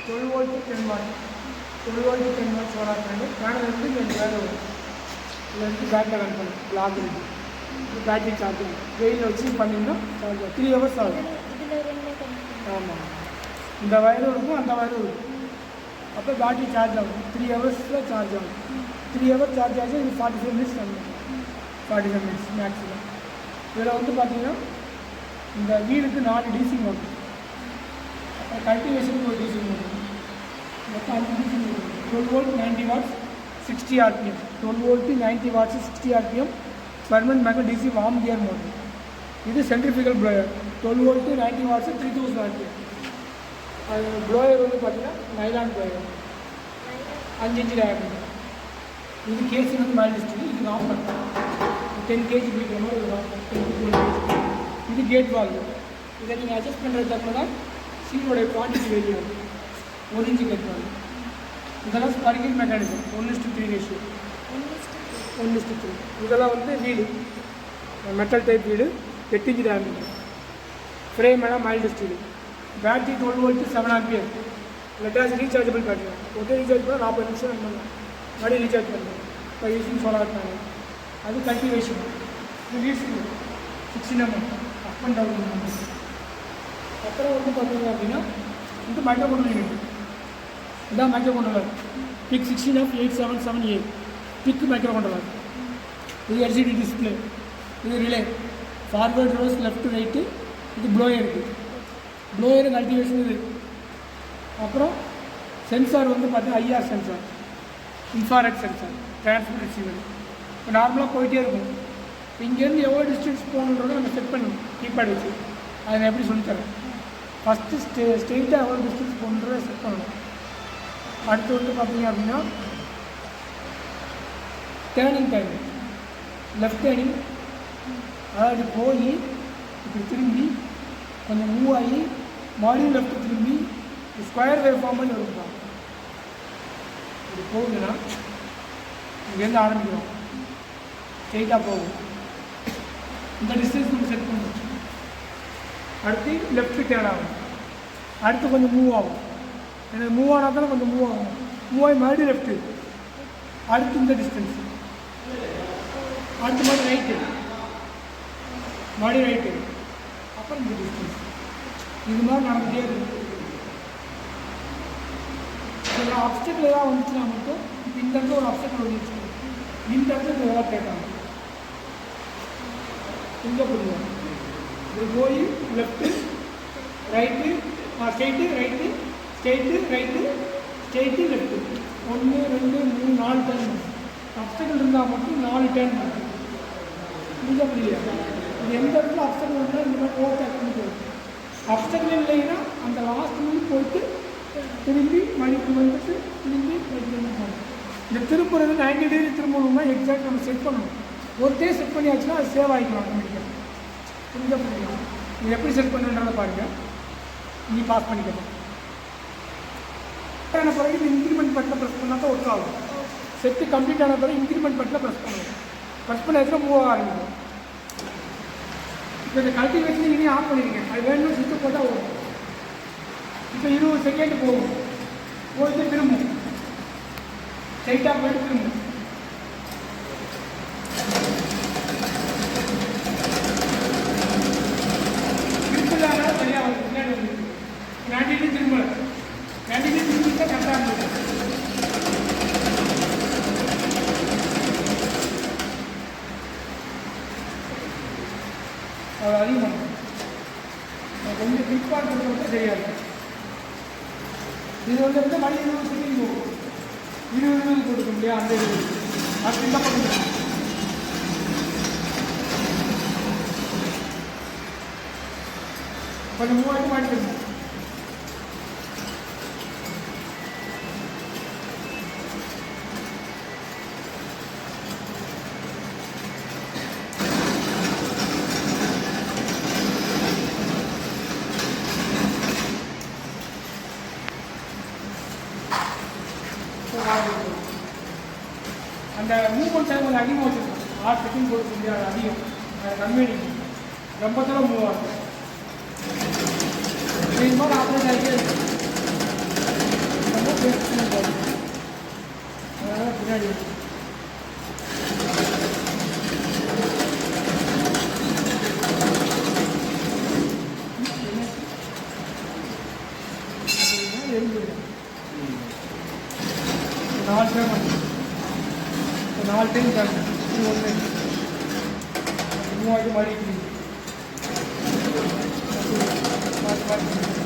12 volt to 10 watt 12 volt to 10 watt solar panel வந்து இங்கே வேறு வரும். இதில் வந்து பேட்டில் ரன் பண்ணும் பிளாக் இருக்குது. பேட்டரி சார்ஜிங் வெயிலில் வச்சு பண்ணிங்கன்னா சார்ஜ் 3 hours ஆகும். ஆமாம், இந்த வயரும் இருக்கும் அந்த வயரும் இருக்கும். அப்போ பேட்டரி சார்ஜ் ஆகும் 3 hours சார்ஜ் ஆகும். 3 hours சார்ஜ் ஆச்சு. இது 45 minutes ரன் பண்ணும். 45 minutes மேக்ஸிமம். இதில் வந்து பார்த்தீங்கன்னா இந்த வீலுக்கு 4 DC மோட்டர், அப்புறம் கல்டிவேஷனுக்கு ஒரு DC மோட்டர், மொத்தம் 5 DC motor. 12 volt 90 watts 60 RPM. 12 volt 90 watts 60 RPM permanent magnet DC worm gear motor. இது centrifugal blower 12 volt 90 watts 3000 RPM. அது ப்ளோயர் வந்து பார்த்தீங்கன்னா நைலான் ப்ளோயர் 5 inch டயமீட்டர். இது கேசி வந்து மைல்டு ஸ்டீல். இது நார்மல் 10 kg பிடிக்கிற மாதிரி ஒரு 10 to 12 kg. இது கேட் வால்வு. இதை நீங்கள் அட்ஜஸ்ட் பண்ணுறது தப்புனா சீலோடைய குவான்டிட்டி வேரி ஆகும். 1 inch கேட் வால்வு. இதெல்லாம் ஸ்பர்கிங் மெக்கானிசம் 1:3 ரேஷியோ 1:3. இதெல்லாம் வந்து வீடு மெட்டல் டைப் வீடு 8 inch டயமீட்டர். ஃப்ரேம் எல்லாம் mild steel. Battery 12 volt 7 ampere. Lead acid rechargeable battery. ஒரே ரீசார்ஜ் பண்ணால் 40 நிமிஷம் ரன் பண்ணலாம். மறுபடியும் ரீசார்ஜ் பண்ணுறோம் இப்போ யூஸிங் சோலார் பேனல். அது கல்டிவேஷன். இது வீட்ஸு 16 mm அப் அண்ட் டவுன். அப்புறம் வந்து பார்த்தீங்க அப்படின்னா இது மைக்ரோ கண்ட்ரோலர் யூனிட். இதான் microcontroller PIC 16F877A PIC microcontroller. இது LCD டிஸ்பிளே. இது relay forward reverse left right. இது ப்ளோயர் இருக்குது. ப்ளோயரு கல்டிவேஷன் இது. அப்புறம் சென்சார் வந்து பார்த்தீங்கன்னா IR sensor, infrared sensor, transmit receiver. இப்போ நார்மலாக போயிட்டே இருக்கும். இப்போ இங்கேருந்து எவ்வளோ டிஸ்டன்ஸ் போகணுன்றதை நம்ம செட் பண்ணணும் கீபேட் வச்சு. அதை நான் எப்படி சொல்லித்தரேன். ஃபஸ்ட்டு ஸ்ட்ரெயிட்டாக எவ்வளோ டிஸ்டன்ஸ் போகணுன்றதை செட் பண்ணணும். அடுத்து வந்து பார்த்தீங்க அப்படின்னா டேர்னிங் டைம், லெஃப்ட் டேர்னிங், அதாவது போய் இப்படி திரும்பி கொஞ்சம் மூவ் ஆகி மறுபடியும் லெஃப்ட் திரும்பி ஸ்கொயர் வேவ் ஃபார்ம் பண்ணி வருவாங்க. இப்படி போகுதுன்னா இங்கேருந்து ஆரம்பிக்கிறோம், ஸ்ட்ரெயிட்டாக போகும். இந்த டிஸ்டன்ஸ் நம்ம செட் பண்ணணும். அடுத்து லெஃப்ட் டேர்ன் ஆகும். அடுத்து கொஞ்சம் மூவ் ஆகும். எனக்கு மூவ் ஆனால் தானே கொஞ்சம் மூவ் ஆகும். மூவ் ஆகி மறுபடியும் லெஃப்ட்டு. அடுத்து இந்த டிஸ்டன்ஸு. அடுத்து மறுபடியும் ரைட்டு, மறுபடியும் ரைட்டு. அப்புறம் இந்த டிஸ்டன்ஸ். இது மாதிரி நடந்துகிட்டே இருக்கும். சில அப்டக்கிள் ஏதாவது வந்துச்சுன்னா மட்டும் இப்போ இந்த இடத்துல ஒரு அப்டக்கிள் வந்துச்சு, இந்த இடத்துல ஏதாவது கேட்காங்க. இங்கே புரியும். இது போய் left right, straight right, straight right, straight left. 1 2 3 4 turn. அப்டக்கிள் இருந்தால் மட்டும் 4 டர்ன் இருக்குது. இங்கே புரியல. இது எந்த இடத்துல அப்டக்கிள் இருந்தால் இந்த மாதிரி ஓவர் பண்ணி போகும். அப்டக்கிள் இல்லைன்னா அந்த லாஸ்ட் மினிட் போயிட்டு திரும்பி மணிக்கு வந்துட்டு திரும்பி போகணும். இந்த திருப்புறது 90 degree திரும்பணும்னா எக்ஸாக்ட் நம்ம செட் பண்ணணும். ஒரு டே செட் பண்ணியாச்சுன்னா அது சேவ் ஆகிக்கலாம் ஆட்டோமேட்டிக்காக. புரிஞ்ச புரியும். இது எப்படி செட் பண்ணுன்றதை பாருங்கள். நீ பாஸ் பண்ணிக்கலாம். ஆன பிறகு இந்த இன்க்ரிமெண்ட் பட்டனை ப்ரெஸ் பண்ணால் தான் ஒர்க் ஆகும். செட்டு கம்ப்ளீட் ஆன பிறகு இன்க்ரிமெண்ட் பட்டனை ப்ரெஸ் பண்ணணும். ப்ரெஸ் பண்ண மூவ் ஆக ஆரம்பிக்கும். இப்போ இந்த கல்டிவேஷன் இனி ஆஃப் பண்ணியிருக்கேன். அது வேணும் சுவிட்சை போட்டால் வரும். இப்போ 20 செகண்ட் போகும். போயிட்டு திரும்பும், ஸ்ட்ரைட்டாக போயிட்டு திரும்பும். திருப்பதால சரியாக வருது. பின்னாடி வந்து 90 degree திரும்பல. 90 degree திரும்பிட்டா கரெக்டாக இருந்தது. அது அதிகமாக கொஞ்சம் கிளிப்பாக இருக்கிறது சரியாக இருக்கும். இது வந்து மணி 20 செகண்ட் போகும். 20 கொடுக்க முடியாது. அந்த அது இந்த பக்கம் கொஞ்சம் 3000 மாட்டிக்கணும். அந்த மூவ்மெண்ட் டைம் கொஞ்சம் அதிகமாக வச்சுருக்கோம். 6 செகண்ட் கொடுக்க முடியாது, அதிகம். கம்மி ரொம்ப தூரம் மூவ் ஆகும். இது மாதிரி ஆப்ரேட் ஆகிட்டே இருக்கும். அதனால் பின்னாடி எரிஞ்சிடும். 4 பேமெண்ட் 4 டைம் தரணும். இது ஒன்று மூவாயிரம் மாறி பார்த்து